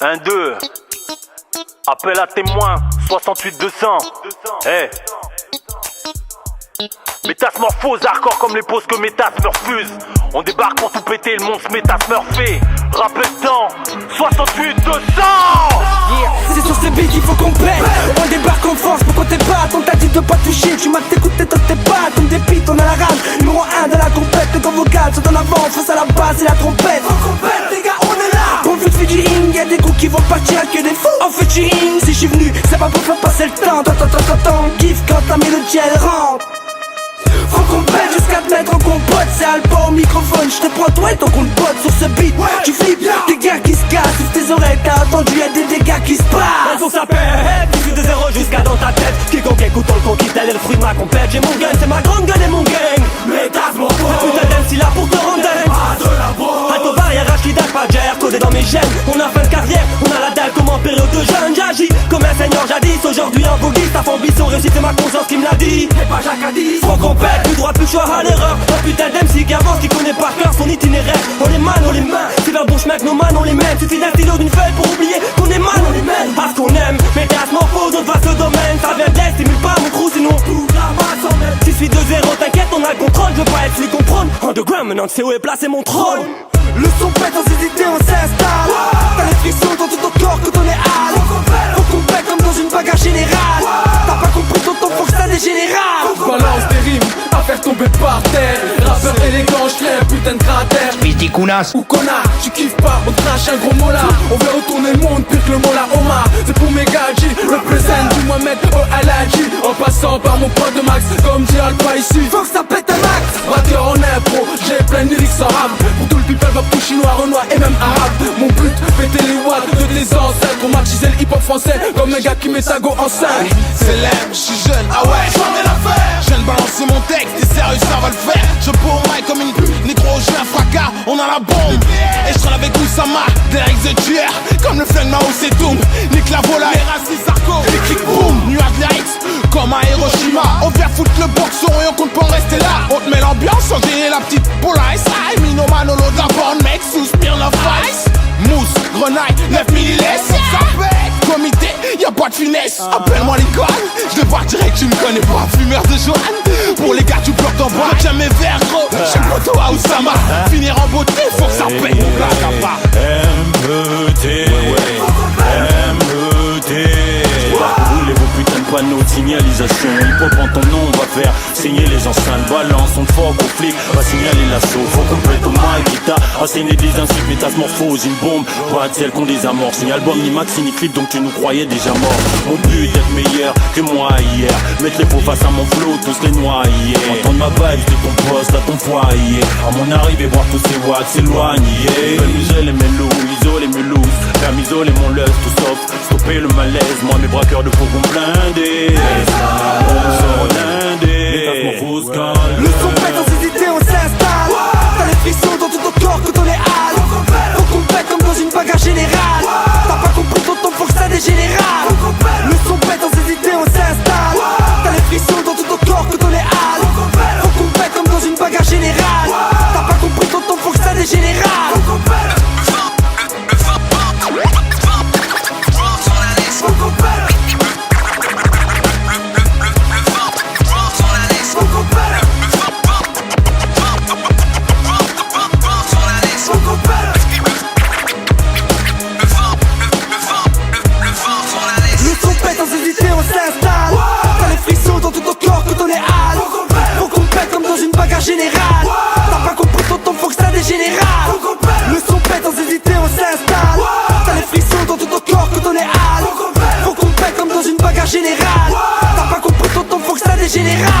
1, 2. Appel à témoin, 68 200. Hey. Métasmorphose, hardcore comme les poses que Métas me refuse. On débarque pour tout péter, le monstre Métas Murphy. Rappel-temps, 68 200. C'est sur ces beats qu'il faut qu'on pète. On débarque en force pour qu'on t'ébate. On t'a dit de pas toucher, tu m'as écouté dans tes pattes. Comme des pites, on a la rage, numéro 1 de la compète. Le corps vocal sont en avant, face à la basse et la trompette. Faut qu'on pète, les gars, on est là. Pour le featuring, y'a des coups qui vont partir que des fous. En featuring, si j'suis venu, c'est pas pour faire passer le temps. Tant, kiffe quand ta mélodie elle rentre. Faut qu'on pète jusqu'à te mettre en compote. C'est Alba au microphone, j'te prends toi et ton compte pote sur ce beat. Tu flippes, des gars qui se cassent. Ouvre tes oreilles, t'as entendu, y'a des dégâts qui se passent. Elles ça pète, tu suis de zéro jusqu'à dans ta tête. Quiconque écoute on le conquiste, elle est le fruit de ma compète. J'ai mon gun, c'est ma grande gueule et mon gang. Métasmorphose, putain d'MC là pour te rendre dingue. Pas de la boue, alto barrière, rachidage, pas de gère, codé dans mes gènes. On a fin de carrière, on a la dalle comme en période de jeune. J'agis comme un seigneur jadis, aujourd'hui en voguiste. Ta ambition réussite, c'est ma conscience qui me l'a dit. Et pas Jacadis, faut qu'on pète, plus droit, plus choix à l'erreur. Un putain d'MC qui avance, qui connaît par cœur son itinéraire. On les man, on les mains, c'est vers bouche mec, nos mains on les mène. Suffit d'un stylo d'une feuille pour oublier qu'on est man, on les mène. Parce qu'on aime, métasmorphose, on te vaste le domaine. Ça vient de l'est, stimule pas mon crew, sinon tout la masse en même. Si je suis de zéro, t'inquiète, on a le contrôle, je veux pas être celui qu'on prône. Underground, maintenant tu sais où est placé mon trône. Le son pète dans ses idées, on s'installe. T'as les frissons dans tout ton corps quand on est hal. Faut qu'on pète comme dans une bagarre générale. T'as pas compris, tonton, faut que ça dégénérale. Balance des rimes à faire tomber par terre. Rappeur élégant, j'crée un putain de cratère. Piti Kounas Ou connard, tu kiffes pas, on te crache un gros mola. On veut retourner le monde, pire que le mola Omar. C'est pour mes gadgets, représente du Mohamed au Aladji. En passant par mon pote de Max, comme dit Alpha ici. Faut que ça pète un max. Batteur en impro, j'ai plein de lyrics sans rap. Pour tout le people, va tout chinois, renois et même arabe. Mon but, péter les watts de tes ancêtres. On marchiser le hip hop français comme un gars qui met sa go en scène. C'est l'aime, j'suis jeune, ah ouais, j'en ai l'affaire. Je viens de balancer mon texte, t'es sérieux, ça va le faire. Je peux au mic comme une négro, j'ai un fracas, on a la bombe. Et je traîne avec Oussama, Derek the tueur. Comme le flingue Mao Zedong, nique la volaille, raciste Sarko, clic boum, nuage lyrics, comme à Hiroshima. On vient foutre le boxon et on compte pas en rester là. On te met l'ambiance, on dirait la petite police. Aïe, Mino Manolo de la bande, mec, sous Smirnoff Ice. Mousse, grenaille, 9 millilètres, ça pète. Comité, y'a pas de finesse. Appelle-moi l'école, je vais voir direct, tu me connais pas. Fumeur de Joanne, pour les gars tu bloques ton bras. Tiens mes verres gros, j'suis poteau à Oussama. Finir en beauté, faut que ça pète mon gars capa. M.E.T. Roulez vos putains de panneaux de signalisation. Hip-hop en ton nom, on va faire signer les enceintes. Balance, on te fuck au flic, va signaler l'assaut. Faut complète au mic, guitare, asséner des insultes, métasmorphose, une bombe, pas de celle qu'on désamorce. Ni album, ni maxi, ni clip, donc tu nous croyais déjà mort. Mon but d'être meilleur que moi hier. Mettre les faux face à mon flow, tous les noyer. Entendre ma vibe de ton poste à ton foyer. À mon arrivée, voir tous ces watts s'éloigner. Isoler les mélos, isoler mes loose. Faire m'isoler mon lust, tout sauf stopper le malaise. Moi mes braqueurs de fourgon blindés. On sort d'indé. Métasmorphose calme. Le son pète dans ses idées, on s'installe. T'as les frissons dans tout ton corps quand on est hal. Faut qu'on pète comme dans une bagarre générale. T'as pas compris, tonton, faut que ça dégénérale. Le son pète dans ses idées, on s'installe. T'as les frissons dans tout ton corps quand on est hal. Faut qu'on pète comme dans une bagarre générale. T'as pas compris, tonton, faut que ça dégénérale. Général, t'as pas compris, tonton, faut que ça dégénérale. Le son pète dans ses idées, on s'installe. T'as les frissons dans tout ton corps quand on est hal. Faut qu'on pète comme dans une bagarre générale. T'as pas compris, tonton, faut que ça dégénérale.